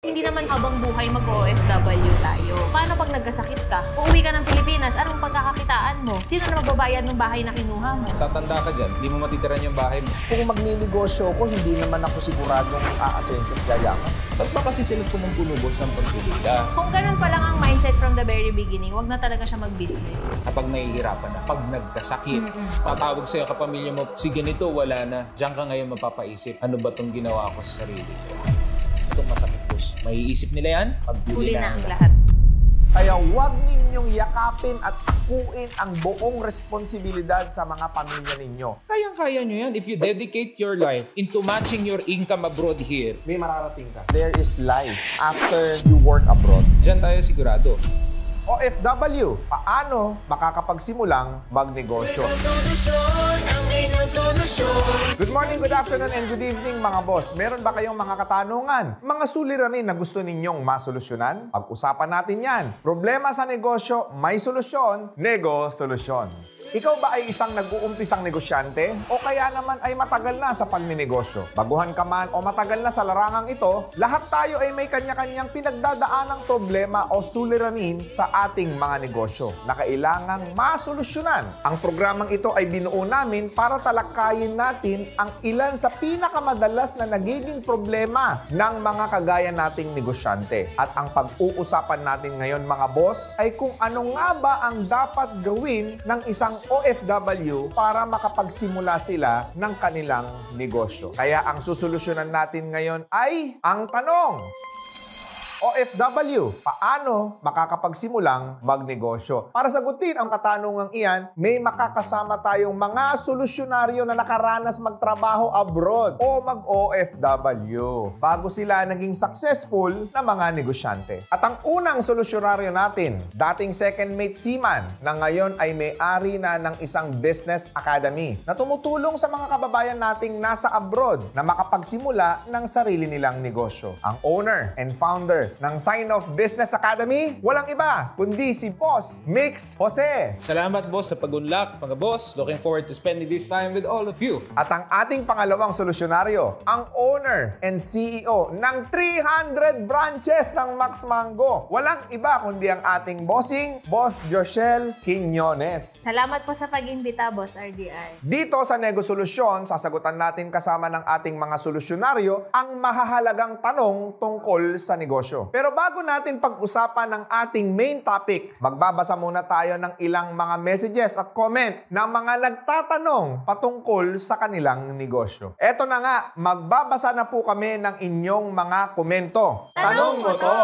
Hindi naman habang buhay mag-OFW tayo. Paano pag nagkasakit ka? Uuwi ka ng Pilipinas, anong pagkakakitaan mo? Sino na magbabayad ng bahay na kinuha mo? Tatanda ka dyan, hindi mo matitiran yung bahay mo. Kung magninegosyo ko, hindi naman ako siguradong aasenso at yayaman. Ba't ba kasi sila pumupulubos ng pagpulita? Kung ganun pa lang ang mindset from the very beginning, wag na talaga siya mag-business. Kapag nahihirapan na, pag nagkasakit, tatawag sa'yo kapamilya mo, si ganito, wala na. Diyan ka ngayon mapapaisip, ano ba itong ginawa ko sa sarili ko? Itong masakit po. Maiisip nila yan, Huli na ang lahat. Kaya huwag ninyong yakapin at akuin ang buong responsibilidad sa mga pamilya ninyo. Kayang-kaya nyo yan. If you dedicate your life into matching your income abroad here, May mararating ka. There is life after you work abroad. dyan tayo sigurado. OFW, paano makakapagsimulang magnegosyo? Good morning, good afternoon, and good evening mga boss. Meron ba kayong mga katanungan? Mga suliranin na gusto ninyong masolusyonan? Pag-usapan natin yan. Problema sa negosyo, may solusyon. Nego Solusyon. Ikaw ba ay isang nag-uumpisang negosyante? O kaya naman ay matagal na sa pagninegosyo? Baguhan ka man o matagal na sa larangang ito, lahat tayo ay may kanya-kanyang pinagdadaanang problema o suliranin sa ating mga negosyo na kailangang masolusyonan. Ang programang ito ay binuo namin para talakayin natin ang ilan sa pinakamadalas na nagiging problema ng mga kagaya nating negosyante. At ang pag-uusapan natin ngayon mga boss ay kung ano nga ba ang dapat gawin ng isang OFW para makapagsimula sila ng kanilang negosyo. Kaya ang susolusyonan natin ngayon ay ang tanong: OFW, paano makakapagsimulang magnegosyo? Para sagutin ang katanungang iyan, may makakasama tayong mga solusyonaryo na nakaranas magtrabaho abroad o mag-OFW bago sila naging successful na mga negosyante. At ang unang solusyonaryo natin, dating second mate seaman na ngayon ay may-ari na ng isang business academy na tumutulong sa mga kababayan nating nasa abroad na makapagsimula ng sarili nilang negosyo. Ang owner and founder ng Sign of Business Academy, walang iba kundi si Boss Mix Jose. Salamat boss sa pag-unlock, mga boss. Looking forward to spending this time with all of you. At ang ating pangalawang solusyonaryo, ang owner and CEO ng 300 branches ng Max Mango. Walang iba kundi ang ating bossing, Boss Joshel Quiñones. Salamat po sa pag-imbita, Boss RDI. Dito sa Nego Solusyon, sasagutan natin kasama ng ating mga solusyonaryo ang mahahalagang tanong tungkol sa negosyo. Pero bago natin pag-usapan ng ating main topic, magbabasa muna tayo ng ilang mga messages at comment ng mga nagtatanong patungkol sa kanilang negosyo. Eto na nga, magbabasa na po kami ng inyong mga komento. Tanong mo to!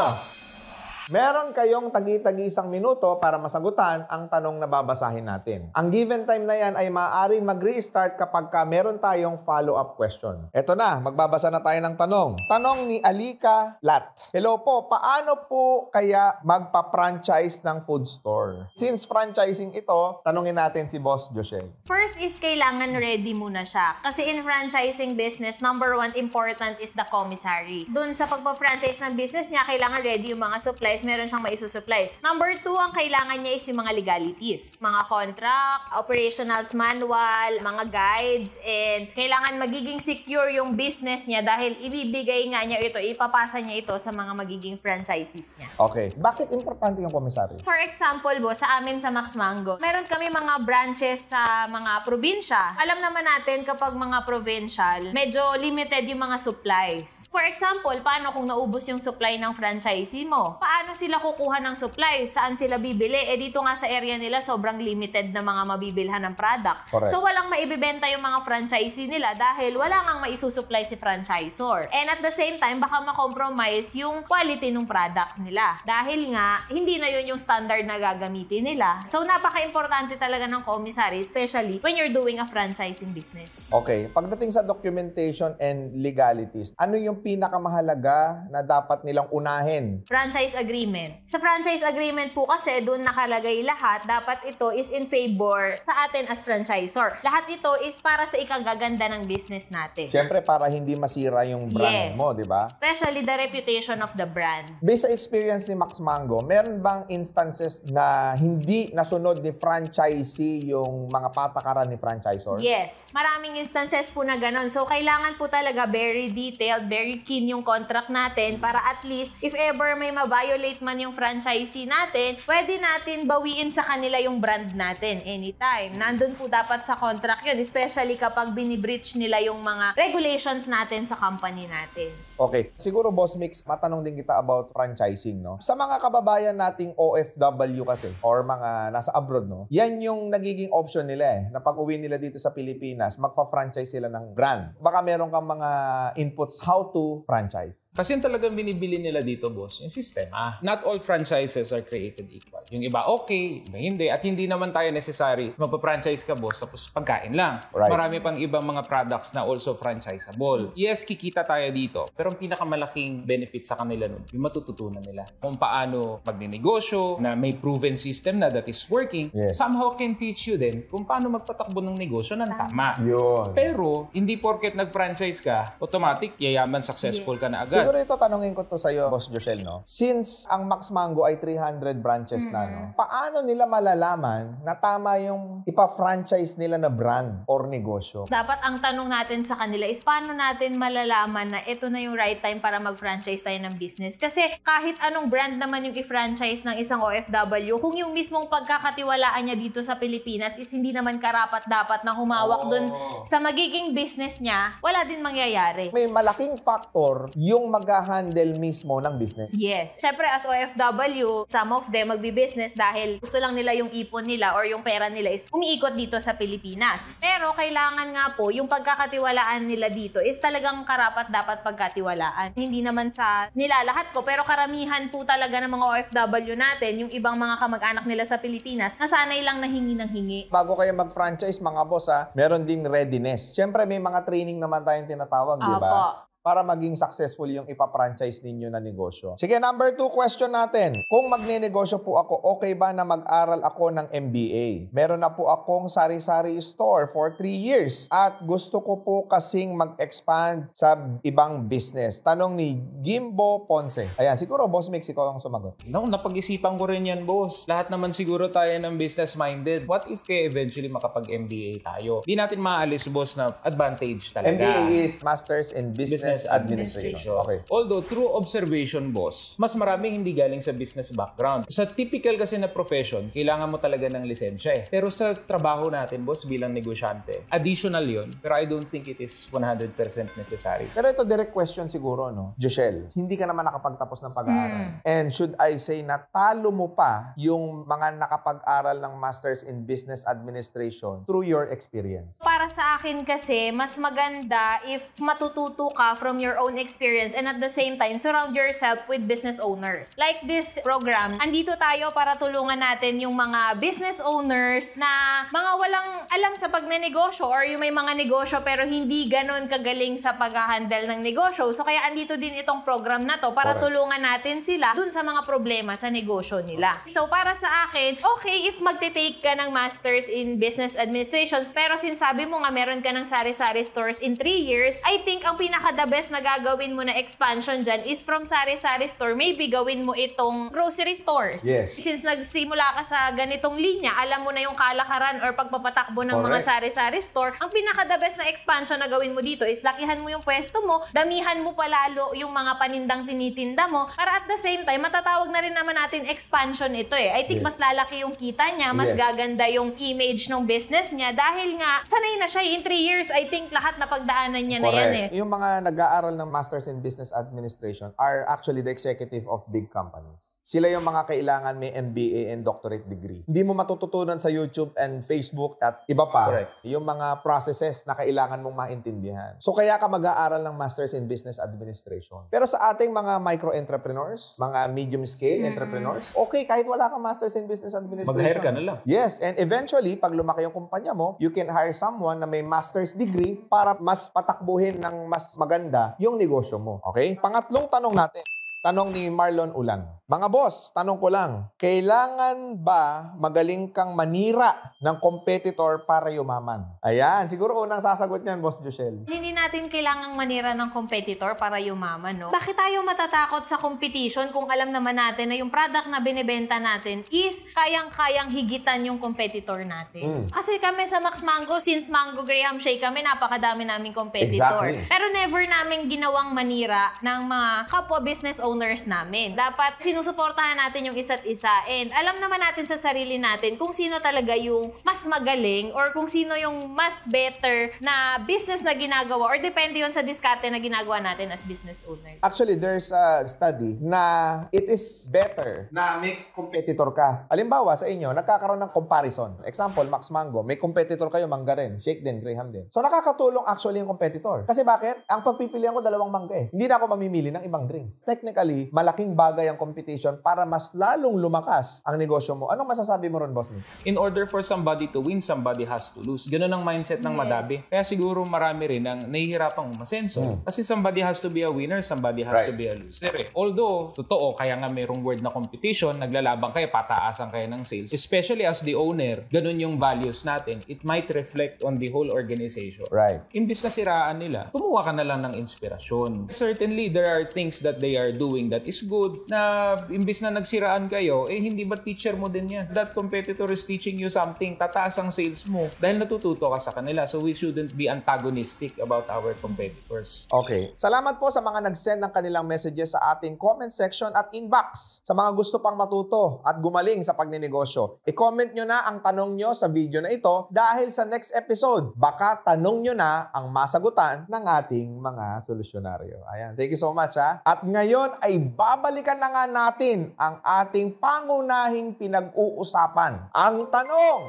Meron kayong tagi-tagi-isang minuto para masagutan ang tanong na babasahin natin. Ang given time na yan ay maaaring mag-restart kapag meron tayong follow-up question. Eto na, magbabasa na tayo ng tanong. Tanong ni Alika Lat. Hello po, paano po kaya magpa-franchise ng food store? Since franchising ito, tanongin natin si Boss Joshel. First is kailangan ready muna siya. Kasi in franchising business, number one important is the commissary. Doon sa pagpa-franchise ng business niya, kailangan ready yung mga supplies, meron siyang maisusupplies. Number two, ang kailangan niya is yung mga legalities. Mga contract, operationals manual, mga guides, and kailangan magiging secure yung business niya dahil ibibigay nga niya ito, ipapasa niya ito sa mga magiging franchisees niya. Okay. Bakit importante yung commissary? For example, sa amin sa Max Mango, meron kami mga branches sa mga probinsya. Alam naman natin kapag mga provincial, medyo limited yung mga supplies. For example, paano kung naubos yung supply ng franchisee mo? Paano sila kukuha ng supply? Saan sila bibili? Dito nga sa area nila, sobrang limited na mga mabibilhan ng product. Correct. So, walang maibibenta yung mga franchisee nila dahil wala ngang maisusupply si franchisor. And at the same time, baka makompromise yung quality ng product nila. Dahil nga, hindi na yun yung standard na gagamitin nila. So, napaka-importante talaga ng commissary, especially when you're doing a franchising business. Okay. Pagdating sa documentation and legalities, ano yung pinakamahalaga na dapat nilang unahin? Franchise agreement agreement. Sa franchise agreement po kasi doon nakalagay lahat, dapat ito is in favor sa atin as franchisor. Lahat ito is para sa ikagaganda ng business natin. Siyempre, para hindi masira yung brand mo, di ba? Especially the reputation of the brand. Based sa experience ni Max Mango, meron bang instances na hindi nasunod ni franchisee yung mga patakaran ni franchisor? Yes. Maraming instances po na ganun. So, kailangan po talaga very detailed, very keen yung contract natin para at least, if ever may ma-violate man yung franchisee natin, pwede natin bawiin sa kanila yung brand natin anytime. Nandun po dapat sa contract yun, especially kapag binibreach nila yung mga regulations natin sa company natin. Okay. Siguro, Boss Mix, matanong din kita about franchising, no? Sa mga kababayan nating OFW kasi, or mga nasa abroad, no? Yan yung nagiging option nila na pag-uwi nila dito sa Pilipinas, magpa-franchise sila ng brand. Baka meron kang mga inputs how to franchise. Kasi yung talagang binibili nila dito, boss, yung sistema. Not all franchises are created equal. Yung iba okay, iba hindi. At hindi naman tayo necessary magpa-franchise ka, boss, tapos pagkain lang. Right. Marami pang ibang mga products na also franchisable. Yes, kikita tayo dito. Pero ang pinakamalaking benefit sa kanila nun, yung matututunan nila. Kung paano magnenegosyo, na may proven system na that is working, somehow can teach you din kung paano magpatakbo ng negosyo ng tama. Yun. Pero, hindi porket nag-franchise ka, automatic, yayaman, successful ka na agad. Siguro ito, tanongin ko to sa'yo, Boss Joshel, no? Since ang Max Mango ay 300 branches na, no? Paano nila malalaman na tama yung ipa-franchise nila na brand or negosyo? Dapat ang tanong natin sa kanila is paano natin malalaman na ito na yung right time para mag-franchise tayo ng business. Kasi kahit anong brand naman yung i-franchise ng isang OFW, kung yung mismong pagkakatiwalaan niya dito sa Pilipinas is hindi naman karapat-dapat na humawak dun sa magiging business niya, wala din mangyayari. May malaking factor yung mag-handle mismo ng business. Yes. Siyempre, as OFW, some of them magbi-business dahil gusto lang nila yung ipon nila or yung pera nila is umiikot dito sa Pilipinas. Pero kailangan nga po, yung pagkakatiwalaan nila dito is talagang karapat-dapat pagkatiwalaan. Hindi naman sa nilalahat ko, pero karamihan po talaga ng mga OFW natin, yung ibang mga kamag-anak nila sa Pilipinas, nasanay lang na hingi ng hingi. Bago kayo mag-franchise, mga boss, meron ding readiness. Siyempre, may mga training naman tayong tinatawag, di ba? Para maging successful yung ipa-franchise ninyo na negosyo. Sige, number 2 question natin. Kung magne-negosyo po ako, okay ba na mag-aral ako ng MBA? Meron na po akong sari-sari store for 3 years at gusto ko po kasing mag-expand sa ibang business. Tanong ni Gimbo Ponce. Ayan, siguro Boss Mix, ikaw ang sumagot. No, napag-isipan ko rin yan, boss. Lahat naman siguro tayo ng business-minded. What if kaya eventually makapag-MBA tayo? Di natin maalis, boss, na advantage talaga. MBA is Masters in Business Administration. Okay. Although, through observation, boss, mas maraming hindi galing sa business background. Sa typical kasi na profession, kailangan mo talaga ng lisensya eh. Pero sa trabaho natin, boss, bilang negosyante, additional yun. Pero I don't think it is 100% necessary. Pero ito, direct question siguro, no? Joshel, hindi ka naman nakapagtapos ng pag-aaral. And should I say na talo mo pa yung mga nakapag-aral ng Masters in Business Administration through your experience? Para sa akin kasi, mas maganda if matututo ka from your own experience and at the same time, surround yourself with business owners. Like this program, andito tayo para tulungan natin yung mga business owners na mga walang alam sa pagnenegosyo or yung may mga negosyo pero hindi ganon kagaling sa pag-handle ng negosyo. So kaya andito din itong program na to para tulungan natin sila dun sa mga problema sa negosyo nila. So para sa akin, okay if magte-take ka ng Masters in Business Administration pero sinsabi mo nga meron ka ng sari-sari stores in 3 years, I think ang pinaka-the best na gagawin mo na expansion dyan is from sari-sari store, maybe gawin mo itong grocery stores. Yes. Since nagsimula ka sa ganitong linya, alam mo na yung kalakaran or pagpapatakbo ng mga sari-sari store, ang pinaka-the best na expansion na gawin mo dito is lakihan mo yung pwesto mo, damihan mo palalo yung mga panindang tinitinda mo, para at the same time, matatawag na rin naman natin expansion ito eh. I think mas lalaki yung kita niya, mas gaganda yung image ng business niya dahil nga, sanay na siya. In 3 years, I think lahat na pagdaanan niya na yan eh. Yung mga nag-aaral ng Masters in Business Administration are actually the executive of big companies. Sila yung mga kailangan may MBA and doctorate degree. Hindi mo matututunan sa YouTube and Facebook at iba pa. Yung mga processes na kailangan mong maintindihan. So kaya ka mag-aaral ng Masters in Business Administration. Pero sa ating mga micro-entrepreneurs, mga medium-scale entrepreneurs, okay, kahit wala kang Masters in Business Administration. Mag-hire ka na lang. Yes, and eventually, pag lumaki yung kumpanya mo, you can hire someone na may master's degree para mas patakbuhin ng mas maganda yung negosyo mo. Okay? Pangatlong tanong natin. Tanong ni Marlon Ulan. Mga boss, tanong ko lang, kailangan ba magaling kang manira ng competitor para yumaman? Ayan, siguro unang sasagot niyan, Boss Joshel. Hindi natin kailangang manira ng competitor para yumaman, no? Bakit tayo matatakot sa competition kung alam naman natin na yung product na binibenta natin is kayang-kayang higitan yung competitor natin? Kasi kami sa Max Mango, since Mango Graham Shake kami, napakadami naming competitor. Exactly. Pero never namin ginawang manira ng mga kapwa business owners namin. Dapat sinusuportahan natin yung isa't isa. And alam naman natin sa sarili natin kung sino talaga yung mas magaling or kung sino yung mas better na business na ginagawa or depende yun sa diskarte na ginagawa natin as business owners. Actually, there's a study na it is better na may competitor ka. Halimbawa, sa inyo, nagkakaroon ng comparison. Example, Max Mango, may competitor kayo, mangga rin, shake din, Graham din. So, nakakatulong actually yung competitor. Kasi bakit? Ang pagpipilian ko dalawang mangga eh. Hindi na ako mamimili ng ibang drinks. Technically, malaking bagay ang competition para mas lalong lumakas ang negosyo mo. Anong masasabi mo ron, Boss Mix? In order for somebody to win, somebody has to lose. Ganun ang mindset ng madami. Kaya siguro marami rin ang nahihirapang umasenso. Kasi somebody has to be a winner, somebody has to be a loser. Although, totoo, kaya nga mayroong word na competition, naglalabang kayo, pataasan kayo ng sales. Especially as the owner, ganun yung values natin. It might reflect on the whole organization. Right. Imbis na siraan nila, kumuha ka na lang ng inspirasyon. Certainly, there are things that they are doing that is good na imbis na nagsiraan kayo, eh hindi ba teacher mo din yan? That competitor is teaching you something, tataas ang sales mo dahil natututo ka sa kanila. So we shouldn't be antagonistic about our competitors. Okay. Salamat po sa mga nag-send ng kanilang messages sa ating comment section at inbox. Sa mga gusto pang matuto at gumaling sa pagninegosyo, i-comment nyo na ang tanong nyo sa video na ito dahil sa next episode, baka tanong nyo na ang masagutan ng ating mga solusyonaryo. Ayan. Thank you so much, ha? At ngayon ay babalikan na nga natin ang ating pangunahing pinag-uusapan. Ang tanong,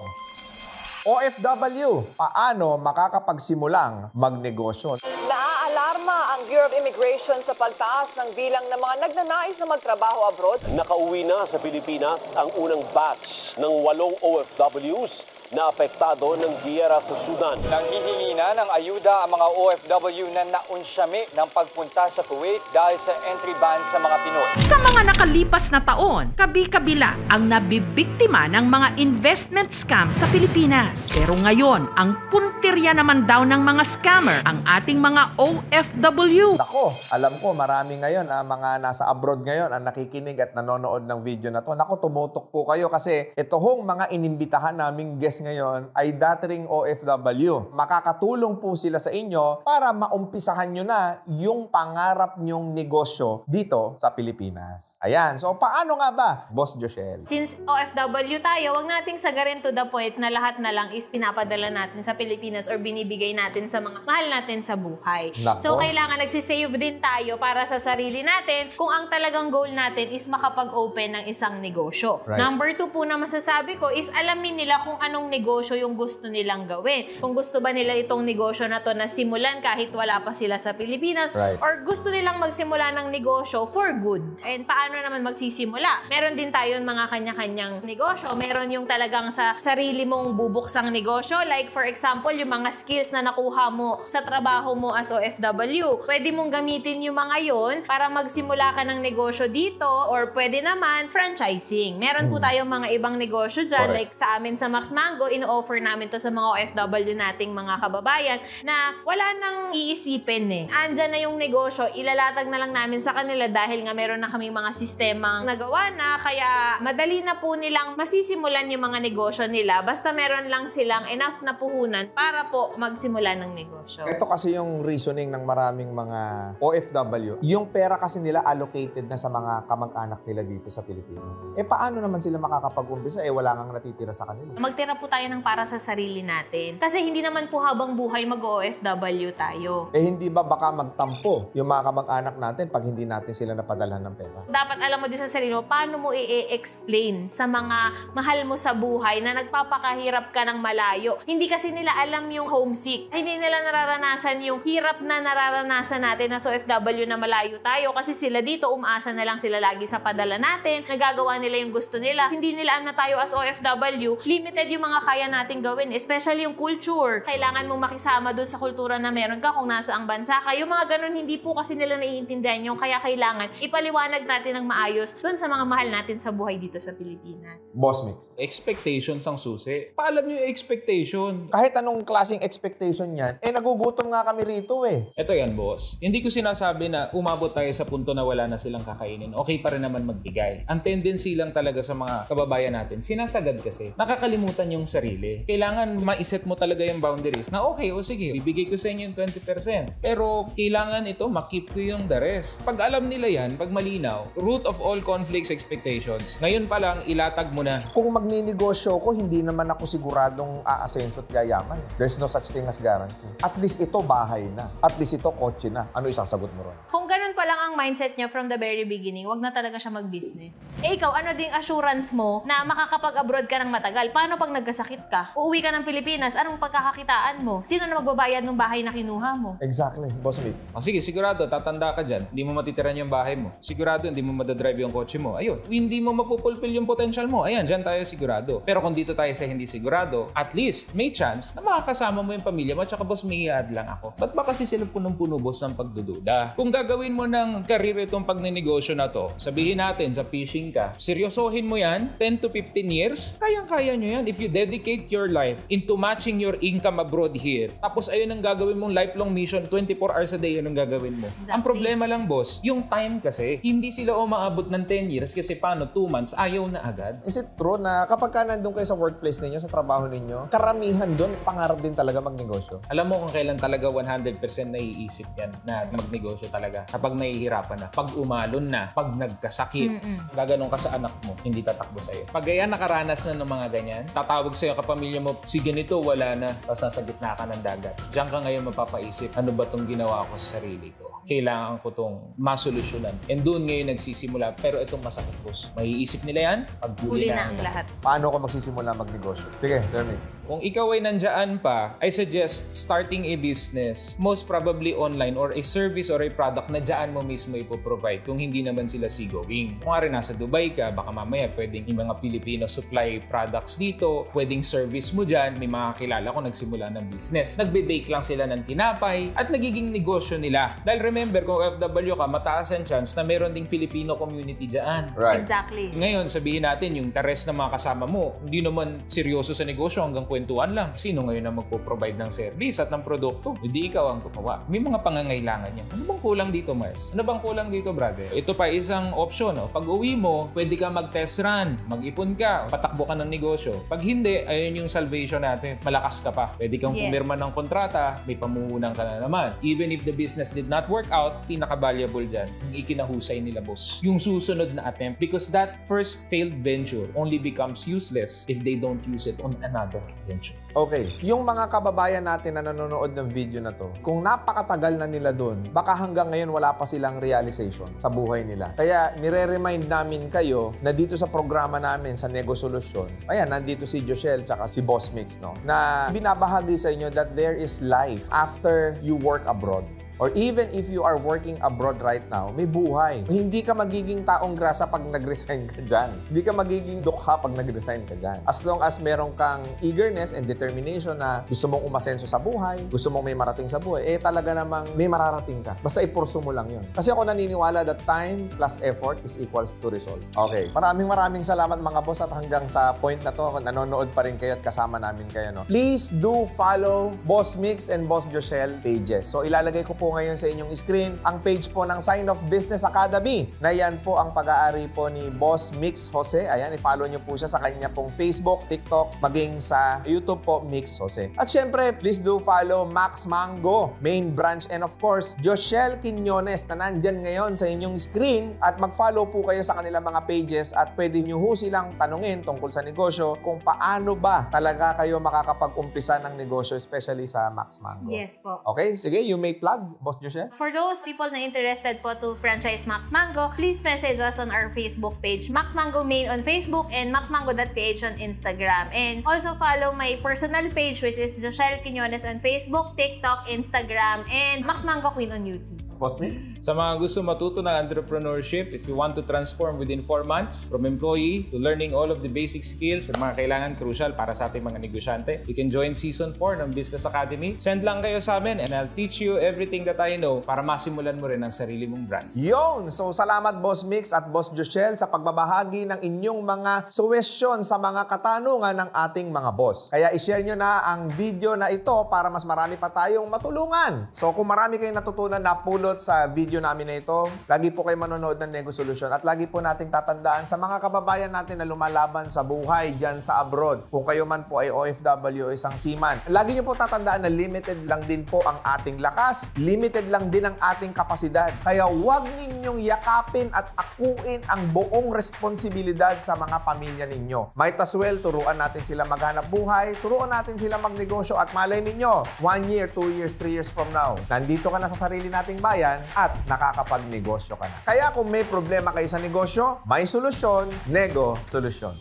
OFW, paano makakapagsimulang magnegosyo? Naaalarma ang Bureau of Immigration sa pagtaas ng bilang ng mga nagnanais na magtrabaho abroad. Nakauwi na sa Pilipinas ang unang batch ng 8 OFWs na apektado ng giyera sa Sudan. Nanghihingi na ng ayuda ang mga OFW na naunsyami ng pagpunta sa Kuwait dahil sa entry ban sa mga Pinoy. Sa mga nakalipas na taon, kabi-kabila ang nabibiktima ng mga investment scam sa Pilipinas. Pero ngayon, ang puntirya naman daw ng mga scammer ang ating mga OFW. Nako, alam ko marami ngayon, mga nasa abroad ngayon ang nakikinig at nanonood ng video na to. Nako, tumutok po kayo kasi ito hong mga inimbitahan naming guest ngayon ay dating OFW. Makakatulong po sila sa inyo para maumpisahan nyo na yung pangarap nyong negosyo dito sa Pilipinas. Ayan. So, paano nga ba, Boss Joshel? Since OFW tayo, wag nating sagarin to the point na lahat na lang is pinapadala natin sa Pilipinas or binibigay natin sa mga mahal natin sa buhay. Nako. So, kailangan nagsisave din tayo para sa sarili natin kung ang talagang goal natin is makapag-open ng isang negosyo. Right. Number 2 po na masasabi ko is alamin nila kung anong negosyo yung gusto nilang gawin. Kung gusto ba nila itong negosyo na to na simulan kahit wala pa sila sa Pilipinas, right, or gusto nilang magsimula ng negosyo for good. And paano naman magsisimula? Meron din tayo mga kanya-kanyang negosyo. Meron yung talagang sa sarili mong bubuksang negosyo. Like for example, yung mga skills na nakuha mo sa trabaho mo as OFW. Pwede mong gamitin yung mga yon para magsimula ka ng negosyo dito, or pwede naman franchising. Meron po tayong mga ibang negosyo dyan. Correct. Like sa amin sa Max Mango, ino-offer namin to sa mga OFW nating mga kababayan na wala nang iisipin eh. Andyan na yung negosyo, ilalatag na lang namin sa kanila dahil nga meron na kaming mga sistemang nagawa na, kaya madali na po nilang masisimulan yung mga negosyo nila basta meron lang silang enough na puhunan para po magsimula ng negosyo. Ito kasi yung reasoning ng maraming mga OFW. Yung pera kasi nila allocated na sa mga kamag-anak nila dito sa Pilipinas. Eh paano naman sila makakapag-umpisa? Eh wala nang natitira sa kanila. Magtira po tayo ng para sa sarili natin. Kasi hindi naman po habang buhay mag-OFW tayo. Eh hindi ba baka magtampo yung mga kamag-anak natin pag hindi natin sila napadalhan ng pera? dapat alam mo din sa sarili mo, paano mo i-explain sa mga mahal mo sa buhay na nagpapakahirap ka ng malayo. Hindi kasi nila alam yung homesick. Hindi nila nararanasan yung hirap na nararanasan natin na OFW na malayo tayo kasi sila dito, umaasa na lang sila lagi sa padala natin, nagagawa nila yung gusto nila. Hindi nila alam na tayo as OFW, limited yung mga kaya nating gawin, especially yung culture. Kailangan mong makisama dun sa kultura na meron ka kung nasa ang bansa ka. Yung mga ganun, hindi po kasi nila naiintindihan yung kaya kailangan ipaliwanag natin ng maayos dun sa mga mahal natin sa buhay dito sa Pilipinas. Boss Mix. Expectations ang susi. Paalam nyo yung expectation. Kahit anong klaseng expectation yan, nagugutom nga kami rito eh. Ito yan, boss. Hindi ko sinasabi na umabot tayo sa punto na wala na silang kakainin. Okay pa rin naman magbigay. Ang tendency lang talaga sa mga kababayan natin, sinasagad kasi. Nakakalimutan yung sarili. Kailangan maiset mo talaga yung boundaries na okay, o sige, bibigay ko sa inyo yung 20%. Pero kailangan ito, makip ko yung the rest. Pag alam nila yan, pag malinaw, root of all conflicts, expectations. Ngayon pa lang, ilatag mo na. Kung magninegosyo ko, hindi naman ako siguradong aasenso at yayaman. There's no such thing as guarantee. At least ito bahay na. At least ito kotse na. Ano isasagot mo ron? Kung ganun pa lang ang mindset nyo from the very beginning, wag na talaga siya mag-business. Ikaw, ano ding assurance mo na makakapag-abroad ka ng matagal? Paano pag nagkasakit ka? Uuwi ka ng Pilipinas, anong pagkakakitaan mo? Sino na magbabayad ng bahay na kinuha mo? Exactly, Boss Mix. Sige, sigurado, tatanda ka dyan. Hindi mo matitiran yung bahay mo. Sigurado, hindi mo madadrive yung kotse mo. Ayun, hindi mo mapupulfill yung potential mo. Ayan, dyan tayo sigurado. Pero kung dito tayo sa hindi sigurado, at least may chance na makakasama mo yung pamilya mo at saka boss, may i-add lang ako. Ba't ba kasi sila punong-puno boss ng pagdududa? Kung gagawin mo ng career itong pagninegosyo na to, sabihin natin sa fishing ka, seryosohin mo yan, 10 to 15 years, kayang-kaya nyo yan. If you dedicate your life into matching your income abroad here, tapos ayun ang gagawin mong lifelong mission, 24 hours a day yun ang gagawin mo. Exactly. Ang problema lang boss, yung time kasi, hindi sila umaabot ng 10 years kasi paano 2 months, ayaw na agad. Is it true na kapag ka nandun kayo sa workplace ninyo, sa trabaho ninyo, karamihan doon, pangarap din talaga magnegosyo? Alam mo kung kailan talaga 100% naiisip yan na magnegosyo talaga. Kapag nahihirapan na, pag umalon na, pag nagkasakit, gaganong ka sa anak mo, hindi tatakbo sa'yo. Pag kaya nakaranas na ng mga ganyan, tatawag sa'yo kapamilya mo, si ganito, wala na, tapos nasa gitna ka ng dagat. Diyan ka ngayon mapapaisip, ano ba itong ginawa ko sa sarili ko? Kailangan ko itong masolusyonan. And doon ngayon nagsisimula. Pero itong masakit, boss. Maiisip nila yan, paghuli na ang lahat. Paano ko magsisimula magnegosyo? Sige, Termix. Kung ikaw ay nandyan pa, I suggest starting a business, most probably online or a service or a product na dyan mo mismo ipoprovide kung hindi naman sila seagoing. Kung nga rin nasa Dubai ka, baka mamaya pwedeng yung mga Filipino supply products dito, pwedeng service mo dyan. May mga kilala ko nagsimula ng business. Nagbe-bake lang sila ng tinapay at nagiging negosyo nila. Dahil remember, kung OFW ka, mataas ang chance na meron ding Filipino community dyan. Right. Exactly. Ngayon, sabihin natin, yung the rest ng mga kasama mo, hindi naman seryoso sa negosyo hanggang kwentuhan lang. Sino ngayon na magpo-provide ng service at ng produkto? Hindi ikaw ang gumawa. May mga pangangailangan niya. Ano bang kulang dito, Mars? Ano bang kulang dito, brother? Ito pa isang option. Oh. Pag uwi mo, pwede ka mag-test run, mag-ipon ka, patakbo ka ng negosyo. Pag hindi, ayun yung salvation natin. Malakas ka pa. Pwede kang pumirma ng kontrata, may pamuhunan ka na naman. Even if the business did not work out, pinaka-valuable dyan, yung ikinahusay nila, boss. Yung susunod na attempt. Because that first failed venture only becomes useless if they don't use it on another venture. Okay, yung mga kababayan natin na nanonood ng video na to, kung napakatagal na nila doon, baka hanggang ngayon wala pa silang realization sa buhay nila. Kaya nire-remind namin kayo na dito sa programa namin sa Nego Solusyon, ayan, nandito si Joshelle tsaka si Boss Mix, no? Na binabahagi sa inyo that there is life after you work abroad. Or even if you are working abroad right now, may buhay. Hindi ka magiging taong grasa pag nag-resign ka dyan. Hindi ka magiging dukha pag nag-resign ka dyan. As long as meron kang eagerness and determination na gusto mong umasenso sa buhay, gusto mong may marating sa buhay, talaga namang may mararating ka. Basta ipurso mo lang yun. Kasi ako naniniwala that time plus effort is equals to result. Okay. Maraming salamat mga boss at hanggang sa point na to, nanonood pa rin kayo at kasama namin kayo, no? Please do follow Boss Mix and Boss Joshelle pages. So ilalagay ko po ngayon sa inyong screen ang page po ng Sign of Business Academy na yan po ang pag-aari po ni Boss Mix Jose. Ayan, i-follow nyo po siya sa kanya pong Facebook, TikTok, maging sa YouTube po, Mix Jose. At syempre, please do follow Max Mango, main branch, and of course, Joshelle Quiñones na nandyan ngayon sa inyong screen at mag-follow po kayo sa kanilang mga pages at pwede nyo ho silang tanungin tungkol sa negosyo kung paano ba talaga kayo makakapag-umpisa ng negosyo, especially sa Max Mango. Yes po. Okay, sige, you may plug. Boss Joshel? For those people na interested po to franchise Max Mango, please message us on our Facebook page, Max Mango Main on Facebook and maxmango.ph on Instagram. And also follow my personal page, which is Joshel Quiñones on Facebook, TikTok, Instagram, and Max Mango Queen on YouTube. Boss Mix? Sa mga gusto matuto ng entrepreneurship, if you want to transform within 4 months from employee to learning all of the basic skills at mga kailangan crucial para sa ating mga negosyante, you can join Season 4 ng Business Academy. Send lang kayo sa amin and I'll teach you everything that I know para masimulan mo rin ang sarili mong brand. Yon! So salamat Boss Mix at Boss Joshel sa pagbabahagi ng inyong mga suggestion sa mga katanungan ng ating mga boss. Kaya i-share nyo na ang video na ito para mas marami pa tayong matulungan. So kung marami kayong natutunan na sa video namin na ito, lagi po kayo manonood ng Nego Solution at lagi po nating tatandaan sa mga kababayan natin na lumalaban sa buhay dyan sa abroad. Kung kayo man po ay OFW o isang seaman, lagi nyo po tatandaan na limited lang din po ang ating lakas, limited lang din ang ating kapasidad. Kaya huwag ninyong yakapin at akuin ang buong responsibilidad sa mga pamilya ninyo. Might as well, turuan natin sila maghanap buhay, turuan natin sila magnegosyo at malay ninyo, 1 year, 2 years, 3 years from now, nandito ka na sa sarili nating bayan at nakakapagnegosyo ka na. Kaya kung may problema kayo sa negosyo, may solusyon, Nego Solution.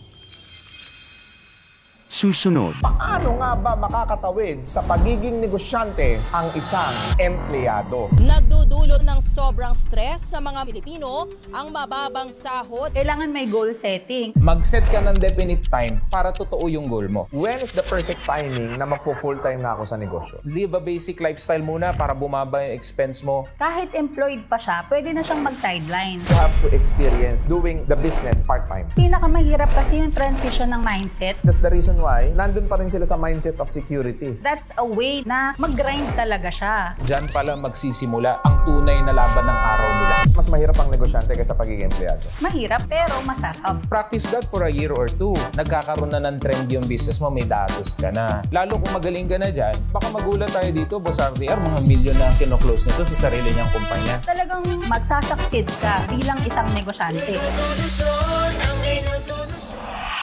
Susunod. Paano nga ba makakatawid sa pagiging negosyante ang isang empleyado? Nagdudulot ng sobrang stress sa mga Pilipino ang mababang sahod. Kailangan may goal setting. Mag-set ka ng definite time para totoo yung goal mo. When is the perfect timing na magpo-full time na ako sa negosyo? Live a basic lifestyle muna para bumaba yung expense mo. Kahit employed pa siya, pwede na siyang mag-sideline. You have to experience doing the business part-time. Pinakamahirap kasi yung transition ng mindset. That's the reason why nandun pa rin sila sa mindset of security. That's a way na mag-grind talaga siya. Diyan pala magsisimula ang tunay na laban ng araw nila. Mas mahirap ang negosyante kaysa pagiging empleyado. Mahirap pero masarap. Practice that for a year or 2. Nagkakaroon na ng trend yung business mo, may datos ka na. Lalo kung magaling ka na dyan, baka magulat tayo dito, Boss RTR, mga milyon na kino-close nito sa sarili niyang kumpanya. Talagang magsasucceed ka bilang isang negosyante.